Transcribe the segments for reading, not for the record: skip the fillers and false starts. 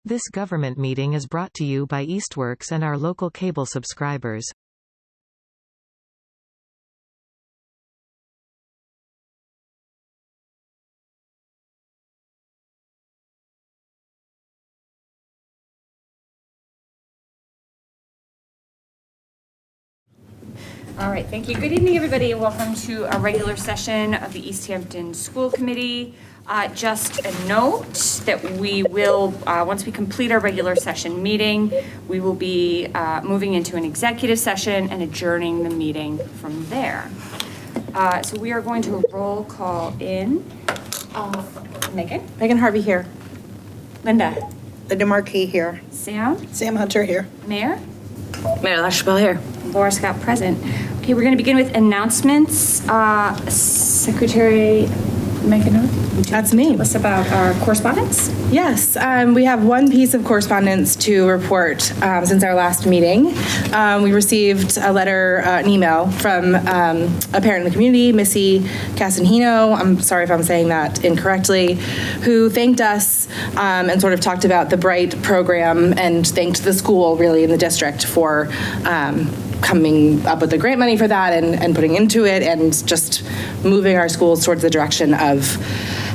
This government meeting is brought to you by Eastworks and our local cable subscribers. All right, thank you. Good evening, everybody, and welcome to our regular session of the Easthampton School Committee. Just a note that we will, once we complete our regular session meeting, we will be moving into an executive session and adjourning the meeting from there. So we are going to roll call in. Megan? Megan Harvey here. Linda? Linda Marquis here. Sam? Sam Hunter here. Mayor? Mayor LaChapelle here. Laura Scott present. Okay, we're going to begin with announcements. Secretary Megan, That's me. tell us about our correspondence. Yes, we have one piece of correspondence to report since our last meeting. We received a letter, an email from a parent in the community, Missy Casanhino, I'm sorry if I'm saying that incorrectly, who thanked us and sort of talked about the Bright program and thanked the school really in the district for coming up with the grant money for that and putting into it and just moving our schools towards the direction of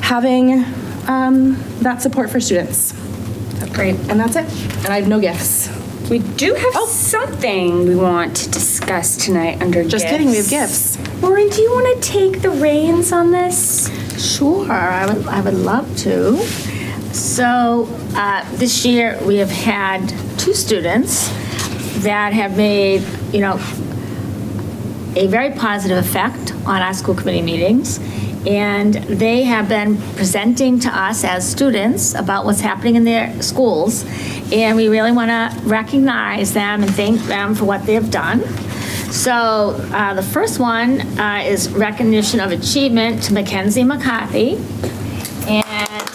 having that support for students. Great. And that's it. And I have no gifts. We do have something we want to discuss tonight under gifts. Just kidding, we have gifts. Maureen, do you want to take the reins on this? Sure, I would love to. So this year we have had 2 students that have made, a very positive effect on our school committee meetings. And they have been presenting to us as students about what's happening in their schools. And we really want to recognize them and thank them for what they've done. So the first one is recognition of achievement to Mackenzie McCarthy. And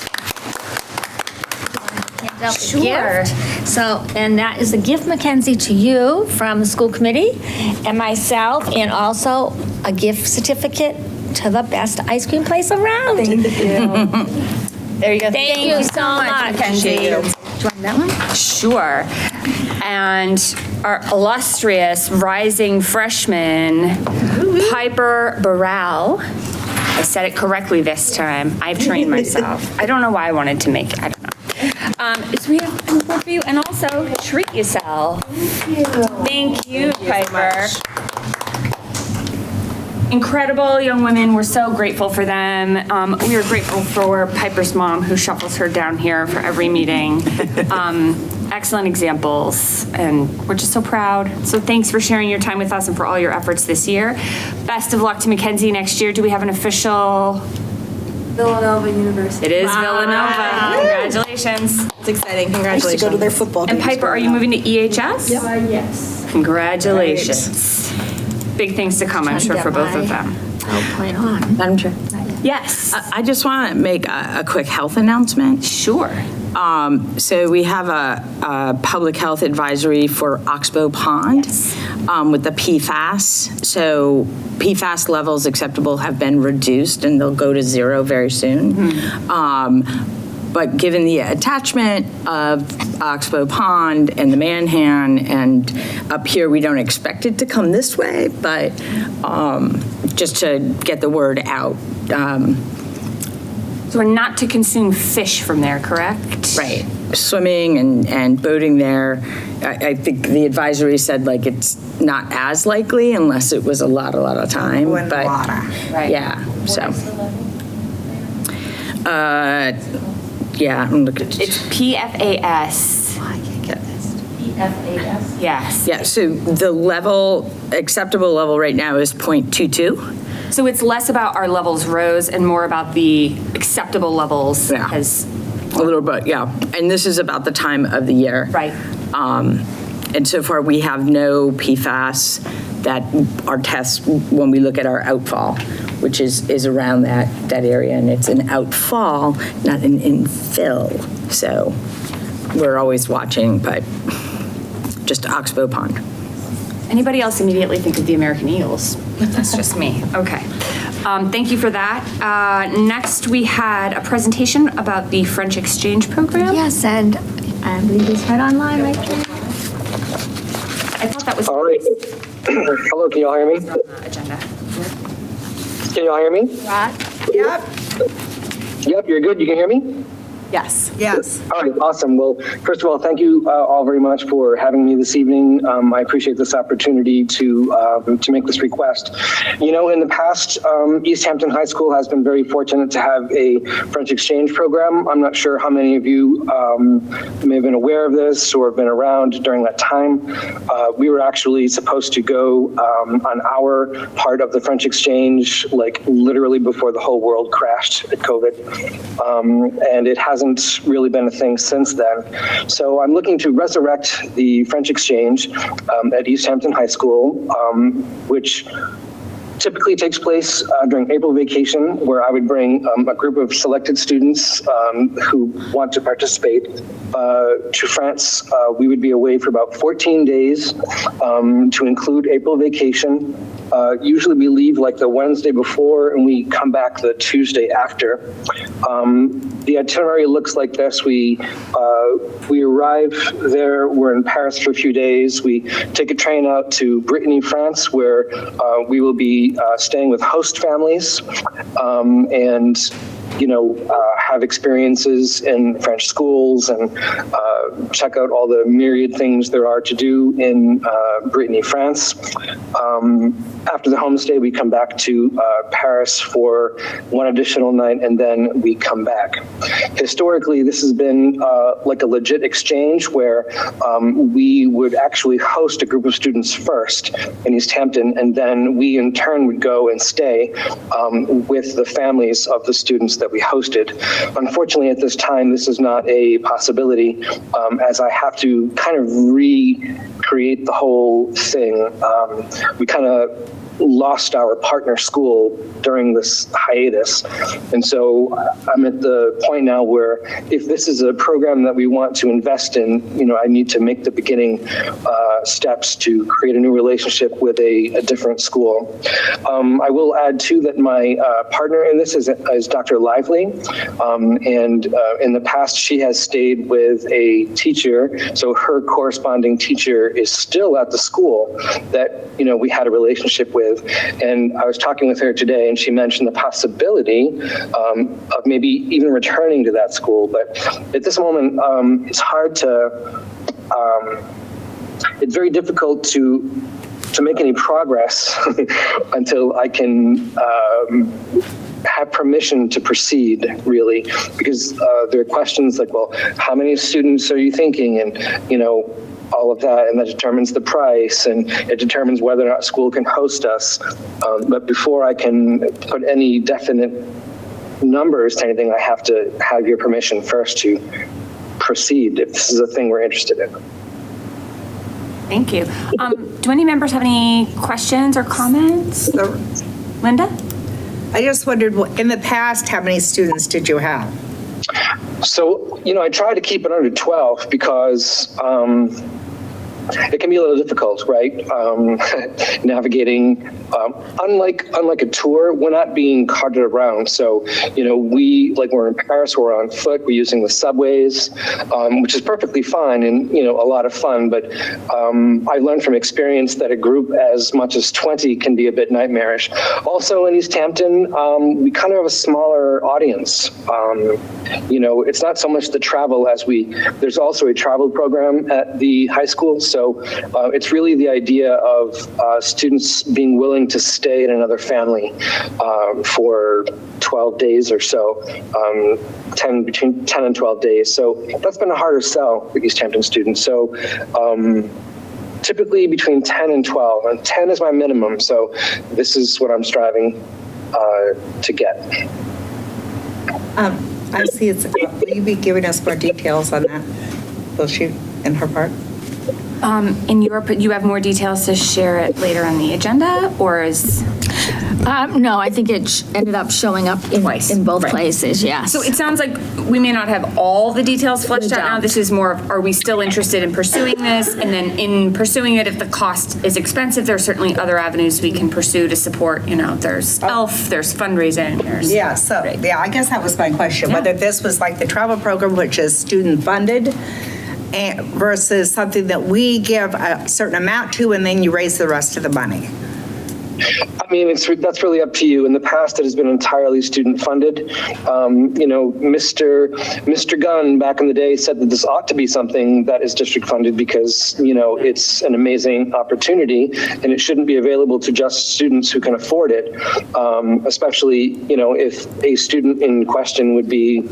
Sure. So, and that is the gift, Mackenzie, to you from the school committee and myself, and also a gift certificate to the best ice cream place around. Thank you. There you go. Thank you so much. Mackenzie. Do you want that one? Sure. And our illustrious rising freshman, Piper Burrell. I said it correctly this time. I've trained myself. I don't know why I wanted to make it. I don't know. So we have a report for you, and also treat yourself. Thank you, Piper. Incredible young women. We're so grateful for them. We are grateful for Piper's mom, who shuffles her down here for every meeting. Excellent examples, and we're just so proud. So thanks for sharing your time with us and for all your efforts this year. Best of luck to Mackenzie next year. Do we have an official? Villanova University. It is Villanova. Congratulations. It's exciting. I Congratulations. used to go to their football games. And Piper, are you moving to EHS? Yes. Congratulations. Big things to come, I'm sure, for both of them. PowerPoint on. Madam Chair, Yes. I just want to make a quick health announcement. Sure. So we have a public health advisory for Oxbow Pond with the PFAS. So PFAS levels acceptable have been reduced and they'll go to 0 very soon. But given the attachment of Oxbow Pond and the Manhan, and up here, we don't expect it to come this way, but just to get the word out. So we're not to consume fish from there, correct? Right. Swimming and boating there, I think the advisory said like it's not as likely unless it was a lot of time. When But water. Right. yeah, so. Yeah, I'm looking. It's PFAS. I can't get this. PFAS. Yes. Yeah, so the level, acceptable level right now is 0.22. So it's less about our levels rose and more about the acceptable levels Yeah. as, A little bit, yeah. And this is about the time of the year. right. And so far, we have no PFAS that our tests, when we look at our outfall, which is around that area, and it's an outfall, not an infill. So we're always watching, but just Oxbow Pond. Anybody else immediately think of the American Eagles? That's just me. Okay. Thank you for that. Next, we had a presentation about the French exchange program. Yes, and I believe he's right online, right there. I thought that was All right. Hello, can you all hear me? on the agenda. Can you all hear me? Yep. Yep, you're good. You can hear me? Yes. Yes. All right, awesome. Well, first of all, thank you all very much for having me this evening. I appreciate this opportunity to make this request. You know, in the past, Easthampton High School has been very fortunate to have a French exchange program. I'm not sure how many of you may have been aware of this or have been around during that time. We were actually supposed to go on our part of the French exchange, like literally before the whole world crashed at COVID, and it hasn't really been a thing since then. So I'm looking to resurrect the French exchange at Easthampton High School, which typically takes place during April vacation, where I would bring a group of selected students who want to participate to France. We would be away for about 14 days to include April vacation. Usually we leave like the Wednesday before and we come back the Tuesday after. The itinerary looks like this. We arrive there, we're in Paris for a few days. We take a train out to Brittany, France, where we will be staying with host families and have experiences in French schools and check out all the myriad things there are to do in Brittany, France. After the homestay, we come back to Paris for one additional night, and then we come back. Historically, this has been like a legit exchange where we would actually host a group of students first in Easthampton, and then we in turn would go and stay with the families of the students that we hosted. Unfortunately, at this time, this is not a possibility, as I have to kind of recreate the whole thing. We kind of lost our partner school during this hiatus. And so I'm at the point now where if this is a program that we want to invest in, I need to make the beginning steps to create a new relationship with a different school. I will add too that my partner in this is Dr. Lively. And in the past, she has stayed with a teacher. So her corresponding teacher is still at the school that, we had a relationship with. And I was talking with her today, and she mentioned the possibility of maybe even returning to that school. But at this moment, it's hard to, it's very difficult to make any progress until I can have permission to proceed, really, because there are questions like, well, how many students are you thinking? And, all of that, and that determines the price, and it determines whether or not school can host us. But before I can put any definite numbers to anything, I have to have your permission first to proceed if this is a thing we're interested in. Thank you. Do any members have any questions or comments? Linda? I just wondered, in the past, how many students did you have? So, I try to keep it under 12 because it can be a little difficult, right? Navigating, unlike a tour, we're not being carted around. So, we're in Paris, we're on foot, we're using the subways, which is perfectly fine and, a lot of fun. But I learned from experience that a group as much as 20 can be a bit nightmarish. Also in Easthampton, we kind of have a smaller audience. It's not so much the travel as there's also a travel program at the high school. So it's really the idea of students being willing to stay in another family for 12 days or so, between 10 and 12 days. So that's been a harder sell for Easthampton students. So typically between 10 and 12, and 10 is my minimum. So this is what I'm striving to get. I see will you be giving us more details on that? Will she, in her part? You have more details to share it later on the agenda, or is? No, I think it ended up showing up in both places, yes. So it sounds like we may not have all the details fleshed out now. This is more of, are we still interested in pursuing this? And then in pursuing it, if the cost is expensive, there are certainly other avenues we can pursue to support, there's ELF, there's fundraising, there's. Yeah, I guess that was my question, whether this was like the travel program, which is student funded, versus something that we give a certain amount to and then you raise the rest of the money? I mean, that's really up to you. In the past, it has been entirely student funded. Mr. Gunn back in the day said that this ought to be something that is district funded because, it's an amazing opportunity and it shouldn't be available to just students who can afford it, especially, if a student in question would be,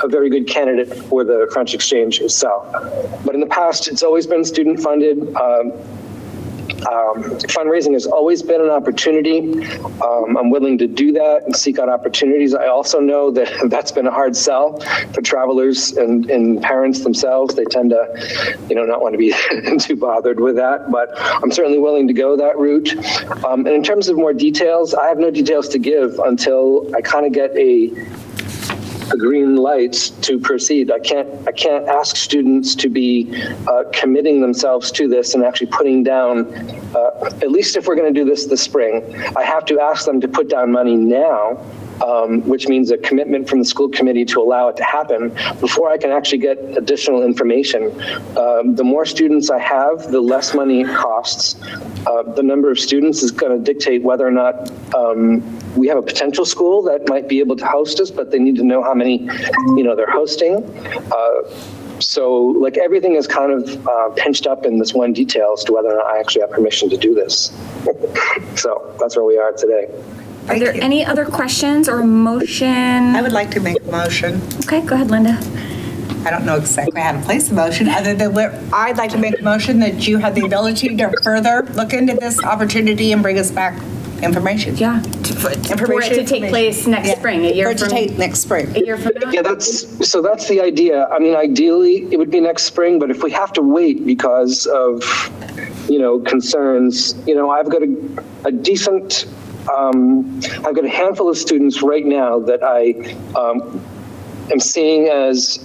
a very good candidate for the French exchange itself. But in the past, it's always been student funded. Fundraising has always been an opportunity. I'm willing to do that and seek out opportunities. I also know that that's been a hard sell for travelers and parents themselves. They tend to, not want to be too bothered with that, but I'm certainly willing to go that route. And in terms of more details, I have no details to give until I kind of get a green light to proceed. I can't ask students to be committing themselves to this and actually putting down, at least if we're going to do this spring, I have to ask them to put down money now, which means a commitment from the school committee to allow it to happen before I can actually get additional information. The more students I have, the less money it costs. The number of students is going to dictate whether or not we have a potential school that might be able to host us, but they need to know how many, they're hosting. So everything is kind of pinched up in this one detail as to whether or not I actually have permission to do this. So that's where we are today. Are there any other questions or motion? I would like to make a motion. Okay, go ahead, Linda. I don't know exactly how to place a motion, other than I'd like to make a motion that you have the ability to further look into this opportunity and bring us back information. Yeah, for it to take place next spring, a year from next spring. A year from now? Yeah, that's the idea. I mean, ideally, it would be next spring, but if we have to wait because of, concerns, I've got a decent, I've got a handful of students right now that I am seeing as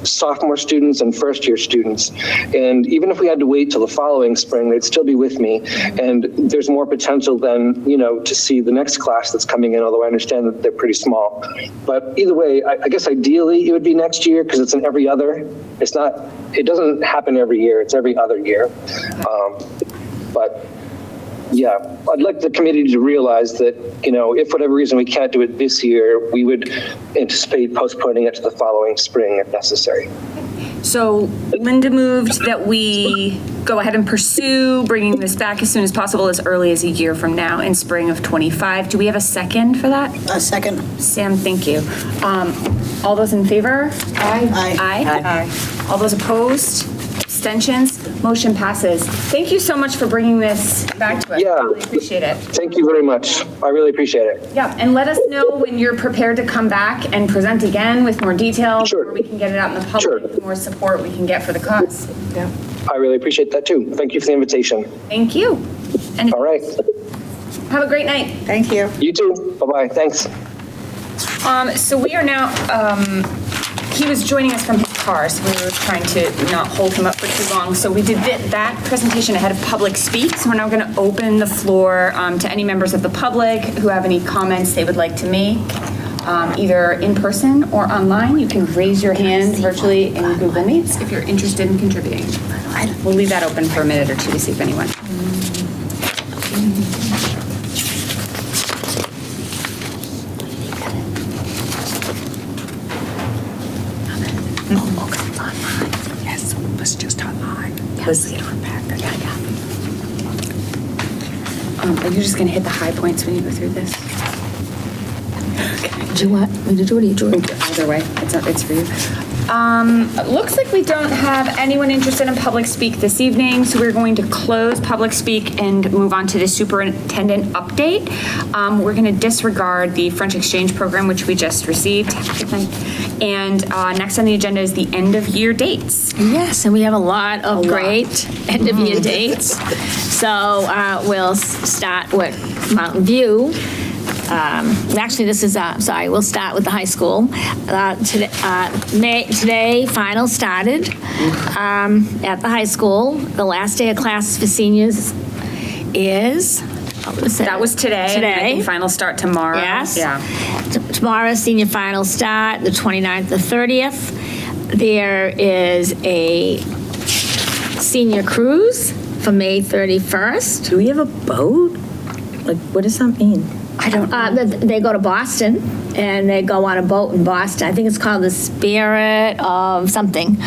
sophomore students and first-year students. And even if we had to wait till the following spring, they'd still be with me. And there's more potential than, to see the next class that's coming in, although I understand that they're pretty small. But either way, I guess ideally it would be next year because it's an every other. It doesn't happen every year, it's every other year. But yeah, I'd like the committee to realize that, if for whatever reason we can't do it this year, we would anticipate postponing it to the following spring if necessary. So Linda moved that we go ahead and pursue bringing this back as soon as possible, as early as a year from now in spring of 25. Do we have a second for that? A second. Sam, thank you. All those in favor? Aye. Aye. All those opposed? Abstentions? Motion passes. Thank you so much for bringing this back to us. Yeah. I really appreciate it. Thank you very much. I really appreciate it. Yeah, and let us know when you're prepared to come back and present again with more details. Sure. Where we can get it out in the public, Sure. the more support we can get for the cause. Yeah. I really appreciate that too. Thank you for the invitation. Thank you. And All right. have a great night. Thank you. You too. Bye-bye. Thanks. So we are now, he was joining us from his car, so we were trying to not hold him up for too long. So we did that presentation ahead of public speak. So we're now going to open the floor to any members of the public who have any comments they would like to make, either in person or online. You can raise your hand virtually in Google Meets if you're interested in contributing. We'll leave that open for a minute or two to see if anyone. Yes, it was just online. Was it on back? Yeah. Are you just going to hit the high points when you go through this? Do you want me to do it or you do it? Either way, it's for you. Looks like we don't have anyone interested in public speak this evening, so we're going to close public speak and move on to the superintendent update. We're going to disregard the French exchange program, which we just received. And next on the agenda is the end of year dates. Yes, and we have a lot of great end of year dates. So we'll start with Mountain View. Actually, this is, we'll start with the high school. Today, final started at the high school. The last day of classes for seniors is, That was today. And I Today. think final start tomorrow. Yes. Yeah. Tomorrow, senior final start, the 29th, the 30th. there is a senior cruise for May 31st. Do we have a boat? Like, what does that mean? I don't know. They go to Boston, and they go on a boat in Boston. I think it's called the Spirit of something.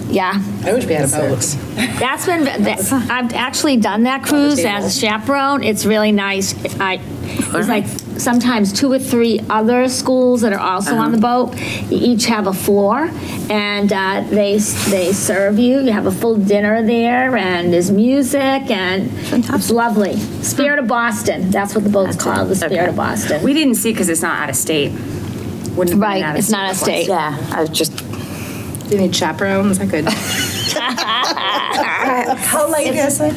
Yeah. I wish we had a boat. That's been, I've actually done that cruise as a chaperone. It's really nice. It's like sometimes 2 or 3 other schools that are also on the boat. You each have a floor, and they serve you. You have a full dinner there, and there's music, and it's lovely. Spirit of Boston. That's what the boat's called, the Spirit of Boston. We didn't see because it's not out of state. Wouldn't have been Right, out of it's not a state. Yeah, I was just, Do you need chaperones? I could. How late is it?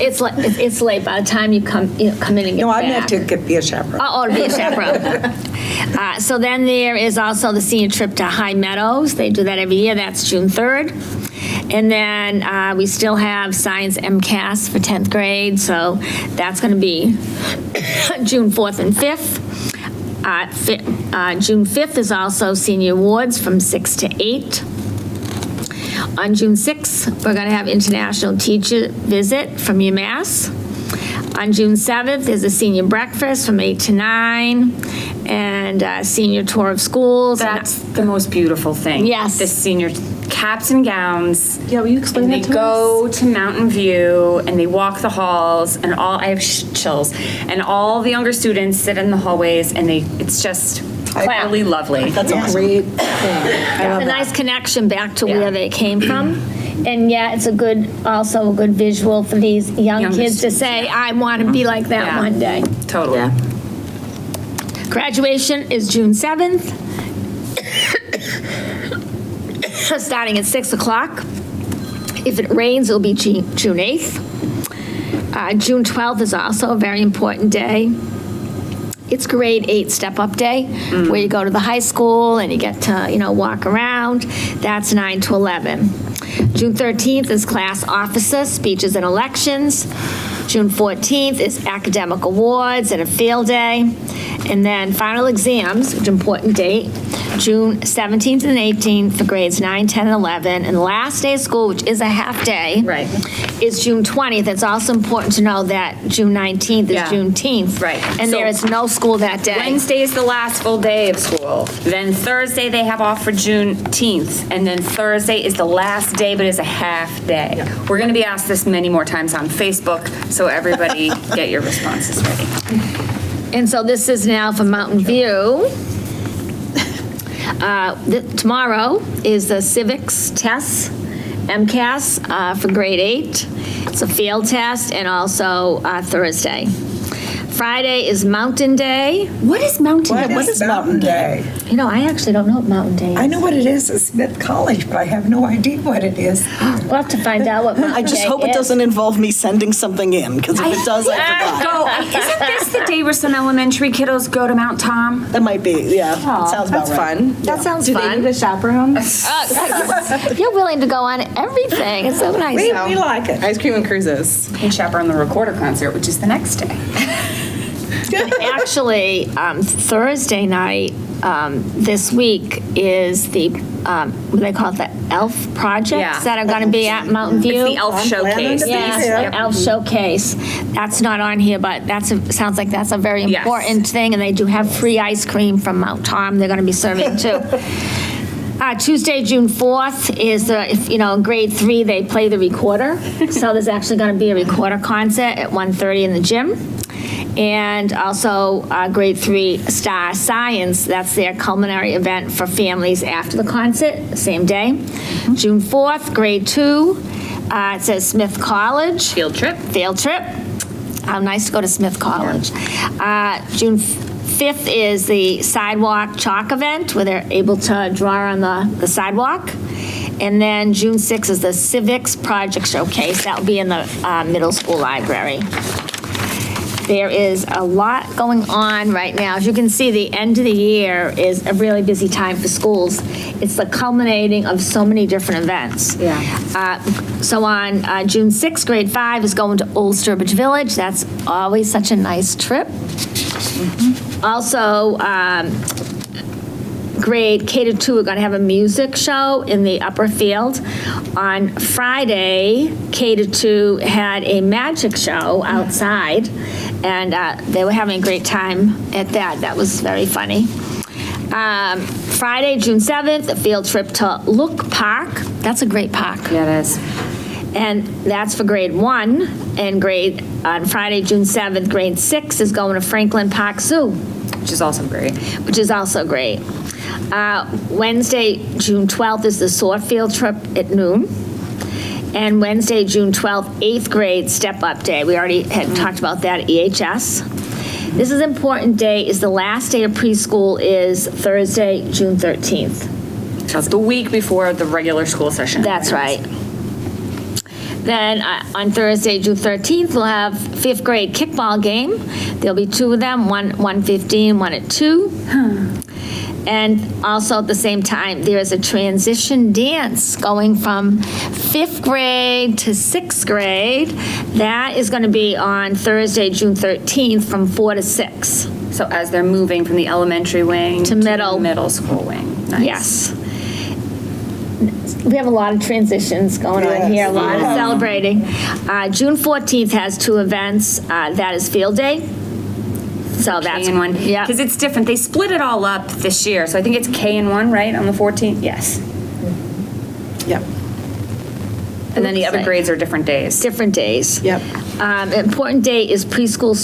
It's late by the time you come in and get No, I back. meant to be a chaperone. Oh, to be a chaperone. So then there is also the senior trip to High Meadows. They do that every year. That's June 3rd. And then we still have Science MCAS for 10th grade. So that's going to be June 4th and 5th. June 5th is also Senior Awards from 6 to 8. On June 6th, we're going to have International Teacher Visit from UMass. On June 7th, there's a senior breakfast from 8 to 9, and a senior tour of schools. That's the most beautiful thing. Yes. The senior caps and gowns. Yeah, will you explain And that they to go to Mountain View, and they walk the halls, and I have chills, and all the younger students sit in the hallways, and it's just really lovely. That's a great thing. I love A that. nice connection back to Yeah. where they came from. And yeah, it's also a good visual for these young Young kids to say, I want to be like that Yeah. one day. Totally. yeah. Graduation is June 7th, starting at 6 o'clock. If it rains, it'll be June 8th. June 12th is also a very important day. It's grade 8 step-up day, where you go to the high school and you get to, walk around. That's 9 to 11. June 13th is class officer, speeches and elections. June 14th is academic awards and a field day. And then final exams, which is an important date, June 17th and 18th for grades 9, 10, and 11. And the last day of school, which is a half day, Right. is June 20th. It's also important to know that June 19th is Yeah. Juneteenth. Right. And So there is no school that day. Wednesday is the last full day of school. Then Thursday, they have off for Juneteenth. And then Thursday is the last day, but it's a half day. We're going to be asked this many more times on Facebook, so everybody get your responses ready. And so this is now for Mountain View. Tomorrow is the civics test, MCAS, for grade 8. It's a field test, and also Thursday. Friday is Mountain Day. What is Mountain Day? What is Mountain Day? I actually don't know what Mountain Day is. I know what it is at Smith College, but I have no idea what it is. We'll have to find out what Mountain Day I is. just hope it doesn't involve me sending something in, because if it does, I forgot. Isn't this the day where some elementary kiddos go to Mount Tom? That might be, yeah. Sounds about That's right. fun. That sounds Do they fun. need a chaperone? You're willing to go on everything. It's so nice. We like it. Ice cream and cruises. And chaperone the Recorder concert, which is the next day. Actually, Thursday night this week is the, what do they call it, the ELF projects Yeah. that are going to be at Mountain View. It's the Elf Showcase. Yeah, the ELF Showcase. That's not on here, but sounds like that's a very Yes. important thing, and they do have free ice cream from Mount Tom they're going to be serving too. Tuesday, June 4th is grade 3, they play the recorder. So there's actually going to be a recorder concert at 1:30 in the gym. And also grade 3 Star Science, that's their culinary event for families after the concert, same day. June 4th, grade 2, it says Smith College. Field trip. Field trip. How nice to go to Smith College. June 5th is the sidewalk chalk event, where they're able to draw on the sidewalk. And then June 6th is the civics project showcase. That will be in the middle school library. There is a lot going on right now. As you can see, the end of the year is a really busy time for schools. It's the culminating of so many different events. Yeah. So on June 6th, grade 5 is going to Old Sturbridge Village. That's always such a nice trip. Also, grade K to 2 are going to have a music show in the upper field. On Friday, K to 2 had a magic show outside, and they were having a great time at that. That was very funny. Friday, June 7th, a field trip to Look Park. That's a great park. Yeah, it is. And that's for grade 1. And on Friday, June 7th, grade 6 is going to Franklin Park Zoo. Which is also great. Wednesday, June 12th is the sword field trip at noon. And Wednesday, June 12th, 8th grade step-up day. We already had talked about that at EHS. This is an important day, is the last day of preschool is Thursday, June 13th. So it's the week before the regular school session. That's right. Then on Thursday, June 13th, we'll have 5th grade kickball game. There'll be 2 of them, one 1:15, one at 2. And also at the same time, there is a transition dance going from 5th grade to 6th grade. That is going to be on Thursday, June 13th from 4 to 6. So as they're moving from the elementary wing To middle. the middle school wing. Nice. Yes. We have a lot of transitions going on here, a lot of celebrating. June 14th has 2 events. That is Field Day. So that's K and 1. Yeah. Because it's different. They split it all up this year. So I think it's K and 1, right, on the 14th? Yes. Yep. And then the other grades are different days. Different days. Yep. Important day is preschool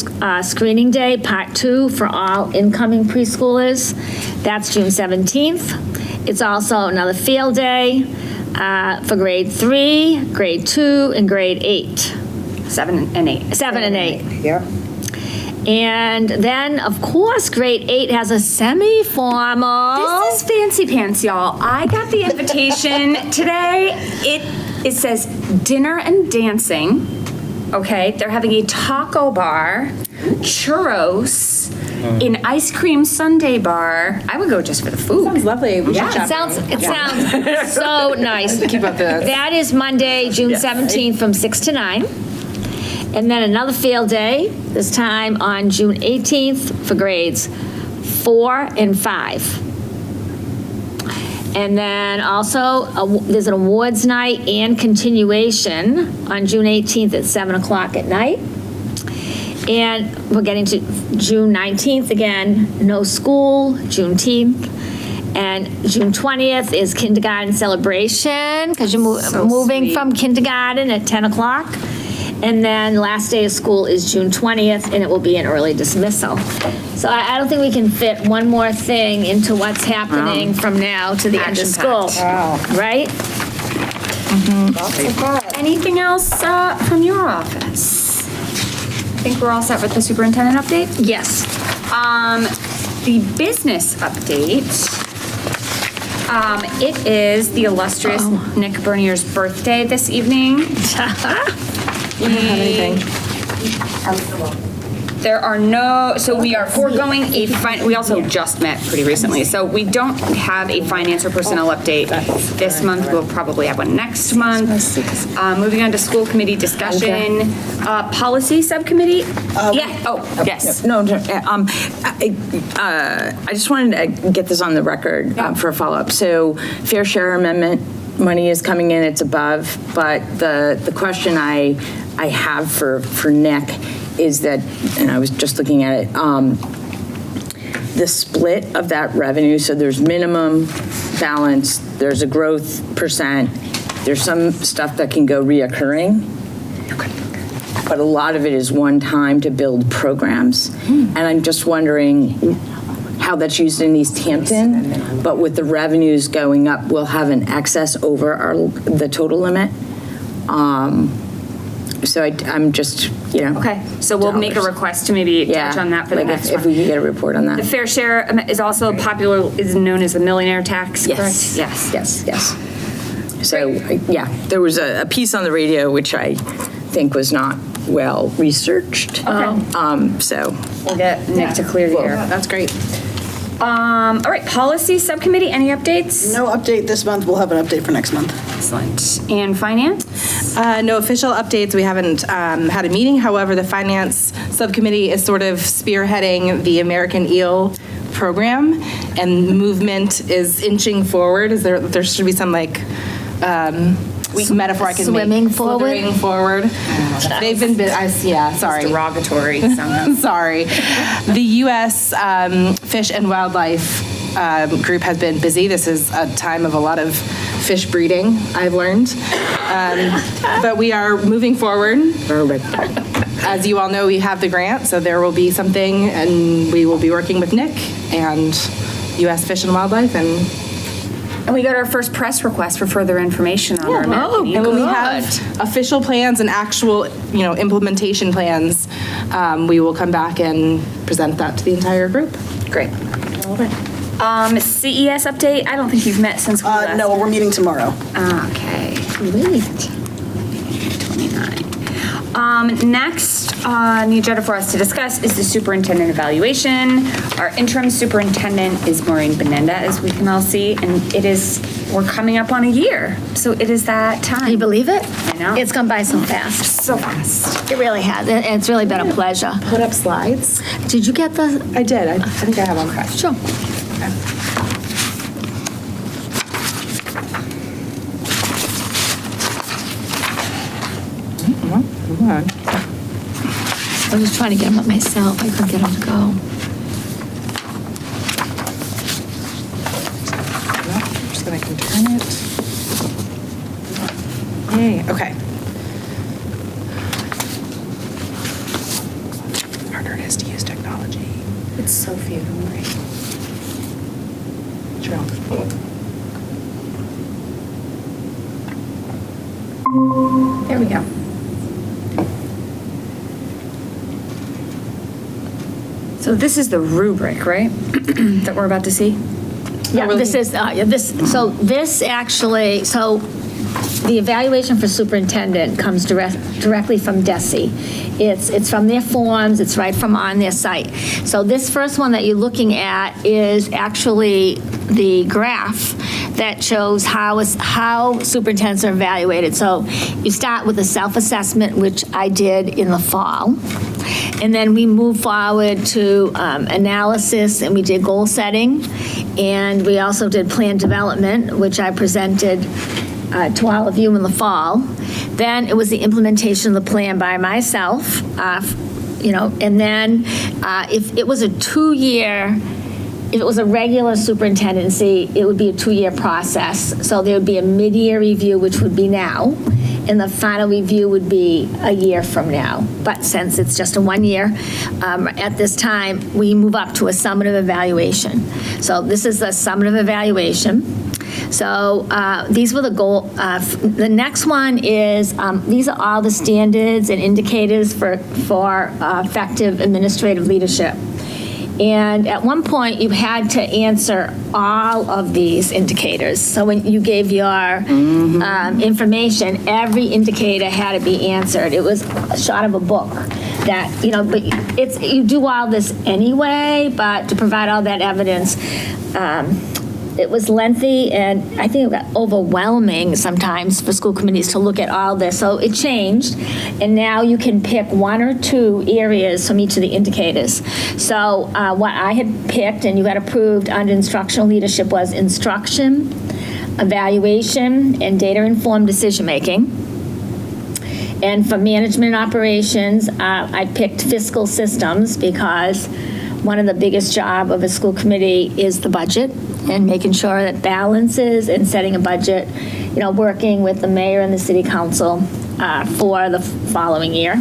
screening day, part 2 for all incoming preschoolers. That's June 17th. It's also another field day for grade 3, grade 2, and grade 8. 7 and 8. 7 and 8. Yeah. And then, of course, grade 8 has a semi-formal. This is fancy pants, y'all. I got the invitation today. It says dinner and dancing. Okay, they're having a taco bar, churros, an ice cream sundae bar. I would go just for the food. Sounds lovely. We should It chat. sounds so nice. Keep up the. That is Monday, June 17th from 6 to 9. And then another field day, this time on June 18th for grades 4 and 5. And then also, there's an awards night and continuation on June 18th at 7 o'clock at night. And we're getting to June 19th again, no school, Juneteenth. And June 20th is kindergarten celebration, because you're moving sweet. from kindergarten at 10 o'clock. And then last day of school is June 20th, and it will be an early dismissal. So I don't think we can fit one more thing into what's happening from now to the end of school. Right? Anything else from your office? I think we're all set with the superintendent update. Yes. The business update. It is the illustrious Nick Bernier's birthday this evening. There are no, so we are foregoing we also just met pretty recently, so we don't have a finance or personnel update this month. We'll probably have one next month. Moving on to school committee discussion. Policy subcommittee? Yes. No, I just wanted to get this on the record for a follow-up. So fair share amendment money is coming in, it's above, but the question I have for Nick is that, and I was just looking at it, the split of that revenue, so there's minimum balance, there's a growth percent, there's some stuff that can go reoccurring, but a lot of it is one time to build programs. And I'm just wondering how that's used in Easthampton, but with the revenues going up, we'll have an excess over the total limit. So I'm just, Okay, so we'll make a request to maybe touch on that for the next one. If we could get a report on that. The fair share is also is known as the millionaire tax, correct? Yes. So, yeah, there was a piece on the radio which I think was not well researched. Okay. So. We'll get Nick to clear the air. That's great. All right, policy subcommittee, any updates? No update this month. We'll have an update for next month. Excellent. And finance? No official updates. We haven't had a meeting. However, the finance subcommittee is sort of spearheading the American Eel program, and movement is inching forward. There should be some like metaphor I can Swimming make. forward? Slithering forward. They've been, sorry. Derogatory somehow. Sorry. The U.S. Fish and Wildlife group has been busy. This is a time of a lot of fish breeding, I've learned. But we are moving forward. As you all know, we have the grant, so there will be something, and we will be working with Nick and U.S. Fish and Wildlife, And we got our first press request for further information on our map. and when we have official plans and actual, implementation plans, we will come back and present that to the entire group. Great. CES update, I don't think you've met since we last. No, we're meeting tomorrow. Okay. Great. 29. Next on the agenda for us to discuss is the superintendent evaluation. Our interim superintendent is Maureen Benenda, as we can all see, and we're coming up on a year, so it is that time. Can you believe it? I know. It's gone by so fast. So fast. It really has, and it's really been a pleasure. Put up slides. Did you get the? I did. I think I have one. Sure. Come on. I was just trying to get them up myself. I couldn't get them to go. I'm just going to turn it. Yay. Okay. The harder it is to use technology. It's so few, don't worry. True. There we go. So this is the rubric, right? That we're about to see? Yeah, this is, the evaluation for superintendent comes directly from DESE. It's from their forms, it's right from on their site. So this first one that you're looking at is actually the graph that shows how superintendents are evaluated. So you start with a self-assessment, which I did in the fall. And then we move forward to analysis, and we did goal setting. And we also did plan development, which I presented to all of you in the fall. Then it was the implementation of the plan by myself, and then if it was a 2-year, if it was a regular superintendency, it would be a 2-year process. So there would be a mid-year review, which would be now, and the final review would be a year from now. But since it's just a 1 year, at this time, we move up to a summative evaluation. So this is the summative evaluation. So these were the goal. The next one is, these are all the standards and indicators for effective administrative leadership. And at one point, you had to answer all of these indicators. So when you gave your information, every indicator had to be answered. It was a shot of a book that, but you do all this anyway, but to provide all that evidence, it was lengthy, and I think overwhelming sometimes for school committees to look at all this. So it changed, and now you can pick 1 or 2 areas from each of the indicators. So what I had picked and you had approved under instructional leadership was instruction, evaluation, and data-informed decision-making. And for management operations, I picked fiscal systems because one of the biggest job of a school committee is the budget and making sure that balances and setting a budget, working with the mayor and the city council for the following year.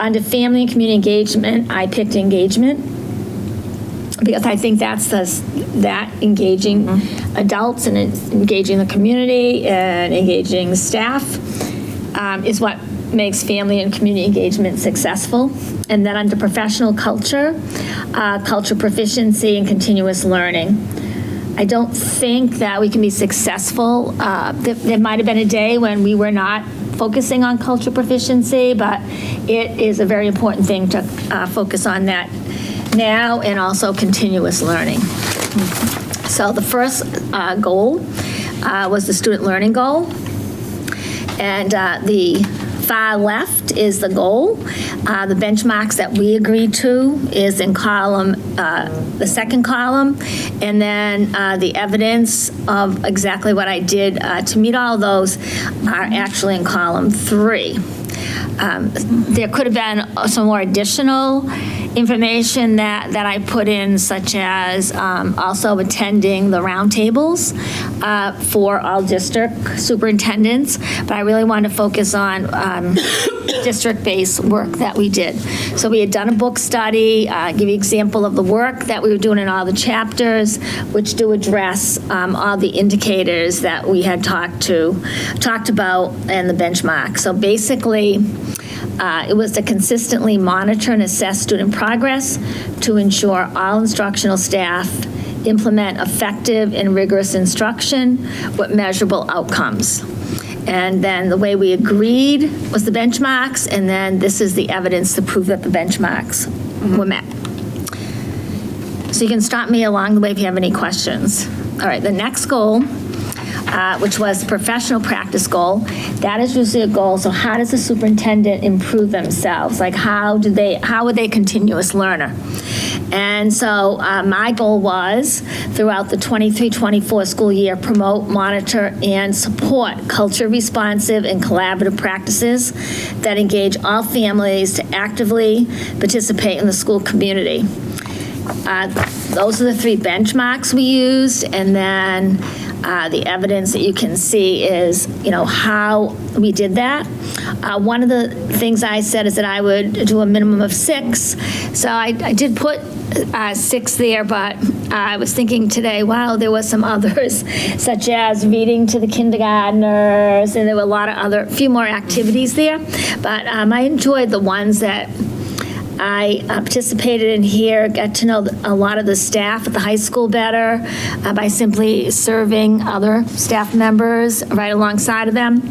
Under family and community engagement, I picked engagement because I think that's that engaging adults and engaging the community and engaging staff is what makes family and community engagement successful. And then under professional culture, culture proficiency and continuous learning. I don't think that we can be successful. There might have been a day when we were not focusing on culture proficiency, but it is a very important thing to focus on that now, and also continuous learning. So the first goal was the student learning goal. And the far left is the goal. The benchmarks that we agreed to is in column, the second column, and then the evidence of exactly what I did to meet all those are actually in column 3. There could have been some more additional information that I put in, such as also attending the roundtables for all district superintendents, but I really wanted to focus on district-based work that we did. So we had done a book study, give you an example of the work that we were doing in all the chapters, which do address all the indicators that we had talked about and the benchmark. So basically, it was to consistently monitor and assess student progress to ensure all instructional staff implement effective and rigorous instruction with measurable outcomes. And then the way we agreed was the benchmarks, and then this is the evidence to prove that the benchmarks were met. So you can stop me along the way if you have any questions. All right, the next goal, which was professional practice goal, that is usually a goal. So how does the superintendent improve themselves? Like how are they a continuous learner? And so my goal was, throughout the 23-24 school year, promote, monitor, and support culture-responsive and collaborative practices that engage all families to actively participate in the school community. Those are the 3 benchmarks we used, and then the evidence that you can see is, how we did that. One of the things I said is that I would do a minimum of 6. So I did put 6 there, but I was thinking today, wow, there were some others, such as reading to the kindergartners, and there were a few more activities there. But I enjoyed the ones that I participated in here, got to know a lot of the staff at the high school better by simply serving other staff members right alongside of them.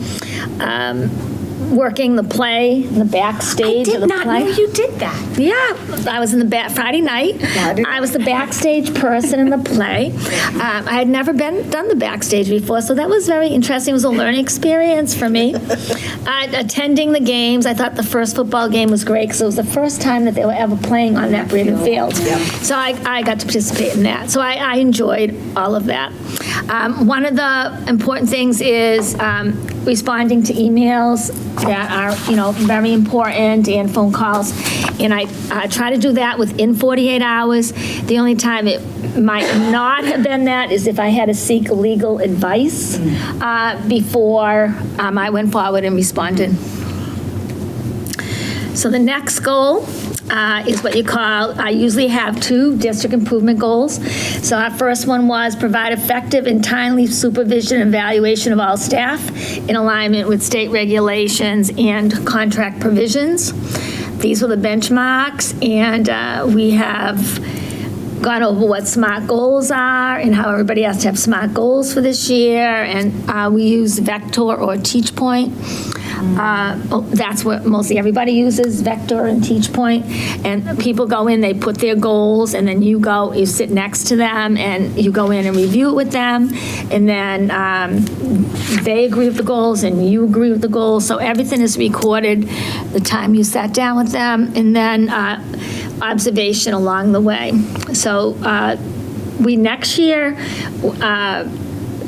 Working the play, the backstage of the play. I did not know you did that. Yeah, I was in the Friday night. I was the backstage person in the play. I had never done the backstage before, so that was very interesting. It was a learning experience for me. Attending the games, I thought the first football game was great because it was the first time that they were ever playing on that Breeden field. So I got to participate in that. So I enjoyed all of that. One of the important things is responding to emails that are, very important, and phone calls. And I try to do that within 48 hours. The only time it might not have been that is if I had to seek legal advice before I went forward and responded. So the next goal is what you call, I usually have 2 district improvement goals. So our first one was provide effective and timely supervision and evaluation of all staff in alignment with state regulations and contract provisions. These were the benchmarks, and we have gone over what SMART goals are and how everybody has to have SMART goals for this year, and we use Vector or Teach Point. That's what mostly everybody uses, Vector and Teach Point. And people go in, they put their goals, and then you sit next to them, and you go in and review it with them. And then they agree with the goals, and you agree with the goals. So everything is recorded the time you sat down with them, and then observation along the way. So we next year,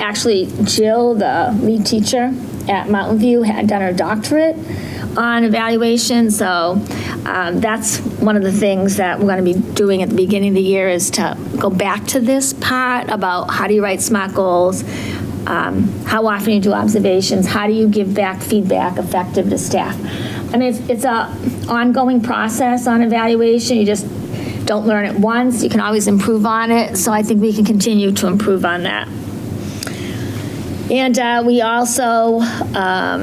actually Jill, the lead teacher at Mountain View, had done her doctorate on evaluation. So that's one of the things that we're going to be doing at the beginning of the year, is to go back to this part about how do you write SMART goals, how often you do observations, how do you give back feedback effective to staff. I mean, it's a ongoing process on evaluation. You just don't learn it once. You can always improve on it. So I think we can continue to improve on that. And we also, at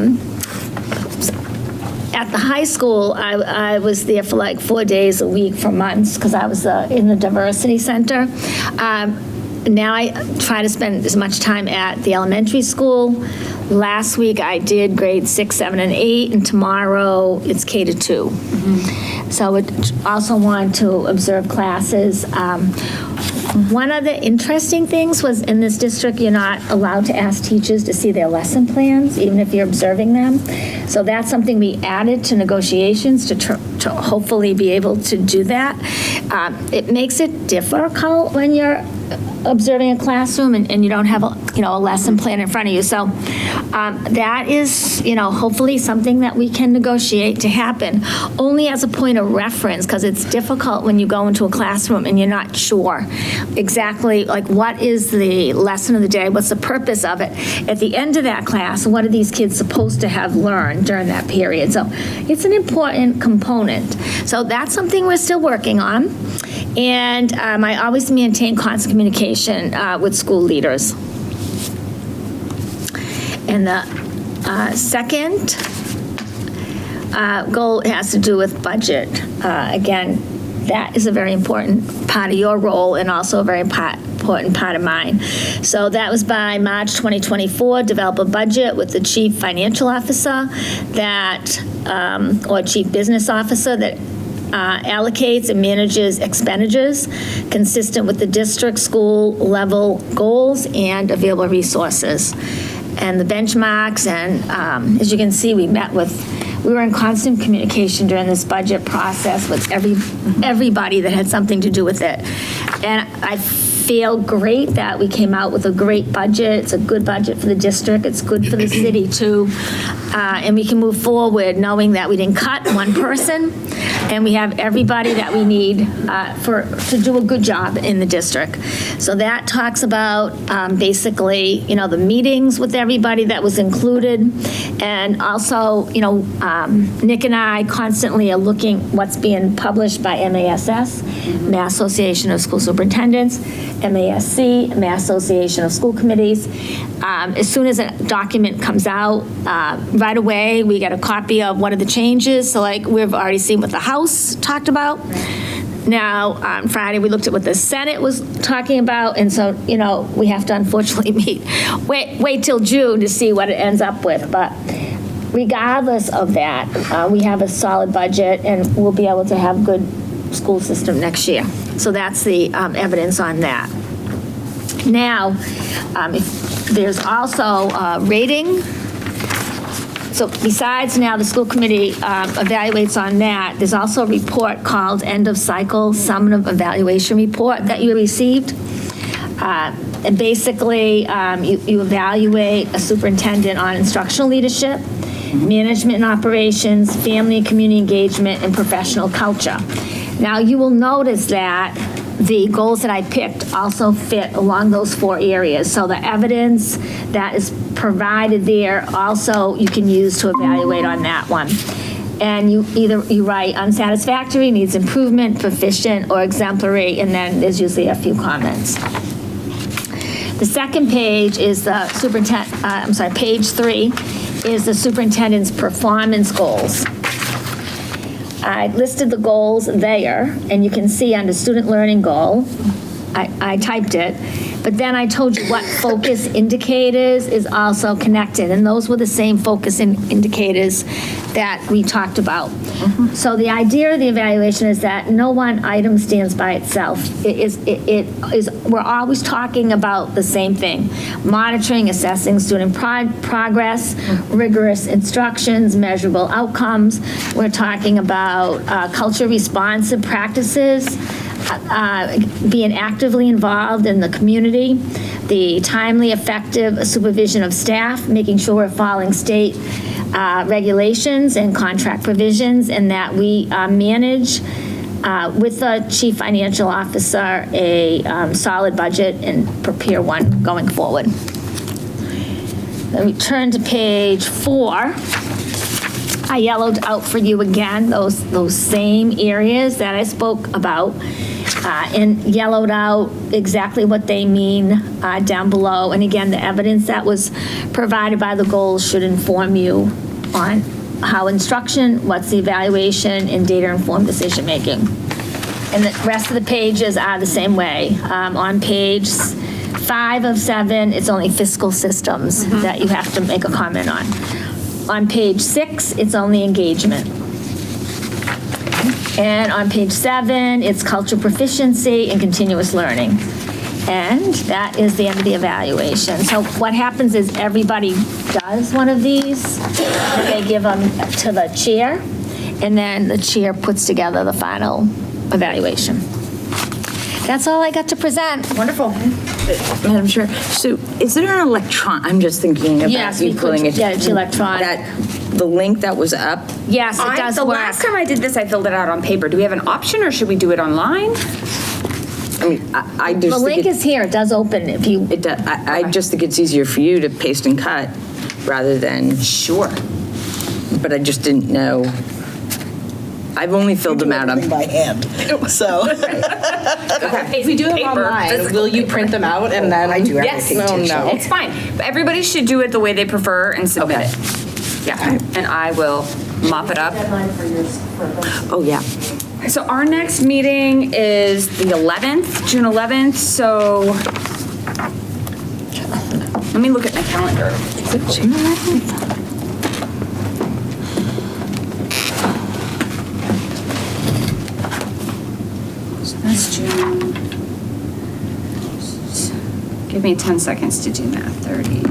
the high school, I was there for like 4 days a week for months because I was in the diversity center. Now I try to spend as much time at the elementary school. Last week I did grades 6, 7, and 8, and tomorrow it's K-2. Mm-hmm. So I also want to observe classes. One of the interesting things was in this district, you're not allowed to ask teachers to see their lesson plans, even if you're observing them. So that's something we added to negotiations to hopefully be able to do that. It makes it difficult when you're observing a classroom and you don't have a lesson plan in front of you. So that is, hopefully something that we can negotiate to happen, only as a point of reference, because it's difficult when you go into a classroom and you're not sure exactly like what is the lesson of the day, what's the purpose of it. At the end of that class, what are these kids supposed to have learned during that period? So it's an important component. So that's something we're still working on. And I always maintain constant communication with school leaders. And the second goal has to do with budget. Again, that is a very important part of your role and also a very important part of mine. So that was by March 2024, develop a budget with the chief financial officer or chief business officer that allocates and manages expenditures consistent with the district school level goals and available resources. And the benchmarks, and as you can see, we were in constant communication during this budget process with everybody that had something to do with it. And I feel great that we came out with a great budget. It's a good budget for the district. It's good for the city too. And we can move forward knowing that we didn't cut one person and we have everybody that we need to do a good job in the district. So that talks about basically, the meetings with everybody that was included. And also, Nick and I constantly are looking what's being published by MASS, Mass Association of School Superintendents, MASC, Mass Association of School Committees. As soon as a document comes out, right away we get a copy of what are the changes. So like we've already seen what the House talked about. Now, on Friday, we looked at what the Senate was talking about, and so, we have to unfortunately wait till June to see what it ends up with. But regardless of that, we have a solid budget, and we'll be able to have a good school system next year. So that's the evidence on that. Now, there's also rating. So besides now the school committee evaluates on that, there's also a report called End of Cycle Summative Evaluation Report that you received. And basically, you evaluate a superintendent on instructional leadership, management and operations, family and community engagement, and professional culture. Now, you will notice that the goals that I picked also fit along those 4 areas. So the evidence that is provided there also you can use to evaluate on that one. And you write unsatisfactory, needs improvement, proficient, or exemplary, and then there's usually a few comments. The second page is the page 3 is the superintendent's performance goals. I listed the goals there, and you can see under student learning goal, I typed it, but then I told you what focus indicators is also connected, and those were the same focus indicators that we talked about. So the idea of the evaluation is that no one item stands by itself. We're always talking about the same thing: monitoring, assessing student progress, rigorous instructions, measurable outcomes. We're talking about culture responsive practices, being actively involved in the community, the timely, effective supervision of staff, making sure we're following state regulations and contract provisions, and that we manage with the chief financial officer a solid budget and prepare one going forward. Let me turn to page 4. I yellowed out for you again those same areas that I spoke about, and yellowed out exactly what they mean down below. And again, the evidence that was provided by the goals should inform you on how instruction, what's the evaluation, and data-informed decision-making. And the rest of the pages are the same way. On page 5 of 7, it's only fiscal systems that you have to make a comment on. On page 6, it's only engagement. And on page 7, it's cultural proficiency and continuous learning. And that is the end of the evaluation. So what happens is everybody does one of these, and they give them to the chair, and then the chair puts together the final evaluation. That's all I got to present. Wonderful. Madam Chair, so is there an I'm just thinking about Yes, you we pulling could it. get it to electronic. The link that was up, Yes, it does The work. last time I did this, I filled it out on paper. Do we have an option or should we do it online? I mean, I The just link think is here, it does open if you, I just think it's easier for you to paste and cut rather than, Sure. but I just didn't know. I've only filled them out on. Everything by hand, so. If we do them Paper, online, physical will you print them out and then? I do Yes. everything. No. It's fine. Everybody should do it the way they prefer and submit it. Yeah, and I will mop it up. Oh, yeah. So our next meeting is the 11th, June 11th, so let me look at my calendar. Is it June 11th? So that's June. Give me 10 seconds to do math, 30.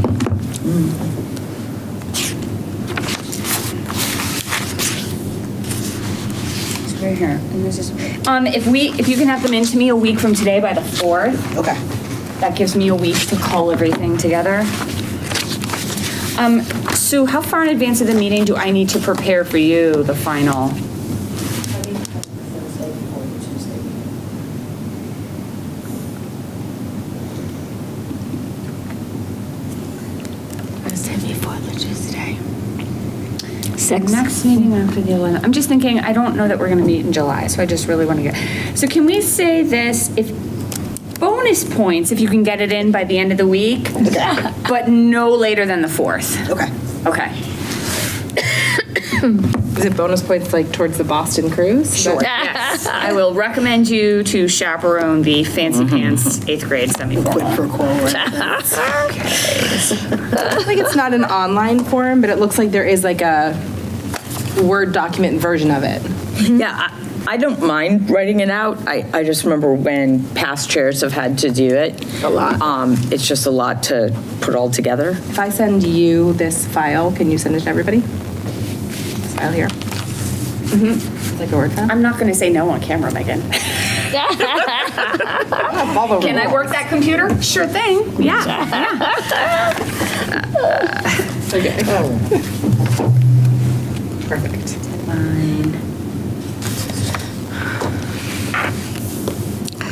It's right here. And this is, if you can have them in to me a week from today by the 4th, Okay. that gives me a week to cull everything together. Sue, how far in advance of the meeting do I need to prepare for you the final? six. Next meeting after the 11th. I'm just thinking, I don't know that we're going to meet in July, so I just really want to get. So can we say this, if bonus points, if you can get it in by the end of the week, but no later than the 4th? Okay. Okay. Is it bonus points like towards the Boston cruise? Sure. Yes. I will recommend you to chaperone the fancy pants 8th grade semi-formal. For cool. Like it's not an online form, but it looks like there is like a Word document version of it. Yeah, I don't mind writing it out. I just remember when past chairs have had to do it. A lot. It's just a lot to put all together. If I send you this file, can you send it to everybody? This file here? Mm-hmm. Like a Word file? I'm not going to say no on camera, Megan. Can I work that computer? Sure thing. Yeah. Okay. Perfect.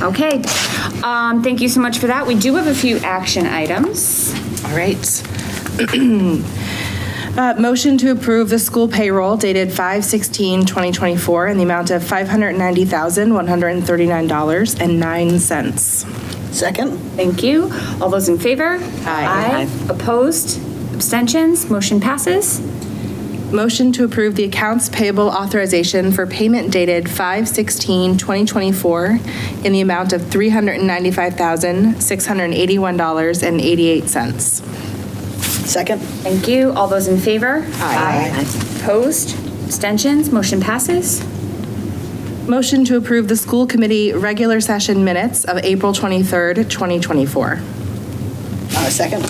Okay. Thank you so much for that. We do have a few action items. All right. Motion to approve the school payroll dated 5/16/2024 in the amount of $590,139.09. Second? Thank you. All those in favor? Aye. Opposed? Abstentions? Motion passes. Motion to approve the accounts payable authorization for payment dated 5/16/2024 in the amount of $395,681.88. Second? Thank you. All those in favor? Aye. Opposed? Abstentions? Motion passes. Motion to approve the school committee regular session minutes of April 23rd, 2024. Second?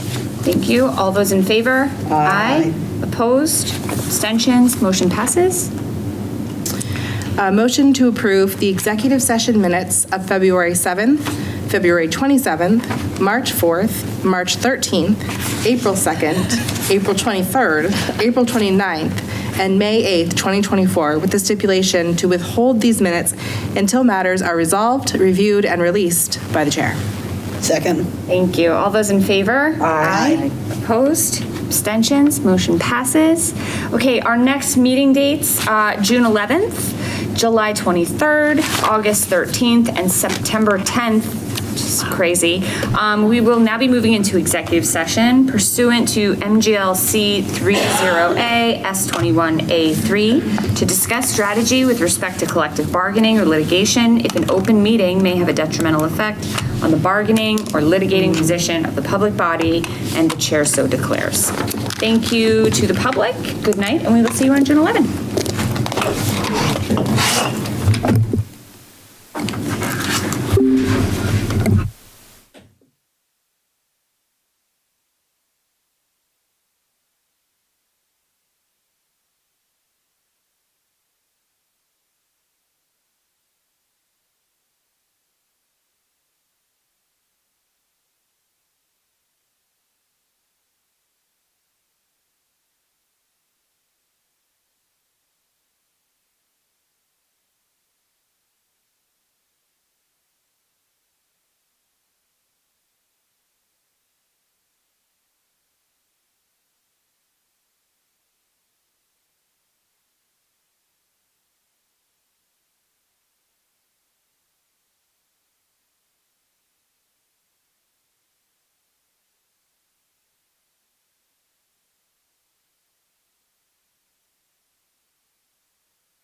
Thank you. All those in favor? Aye. Opposed? Abstentions? Motion passes. Motion to approve the executive session minutes of February 7th, February 27th, March 4th, March 13th, April 2nd, April 23rd, April 29th, and May 8th, 2024, with the stipulation to withhold these minutes until matters are resolved, reviewed, and released by the chair. Second? Thank you. All those in favor? Aye. Opposed? Abstentions? Motion passes. Okay, our next meeting dates, June 11th, July 23rd, August 13th, and September 10th, which is crazy. We will now be moving into executive session pursuant to MGLC 30A S21A3 to discuss strategy with respect to collective bargaining or litigation if an open meeting may have a detrimental effect on the bargaining or litigating position of the public body, and the chair so declares. Thank you to the public. Good night, and we will see you on June 11th.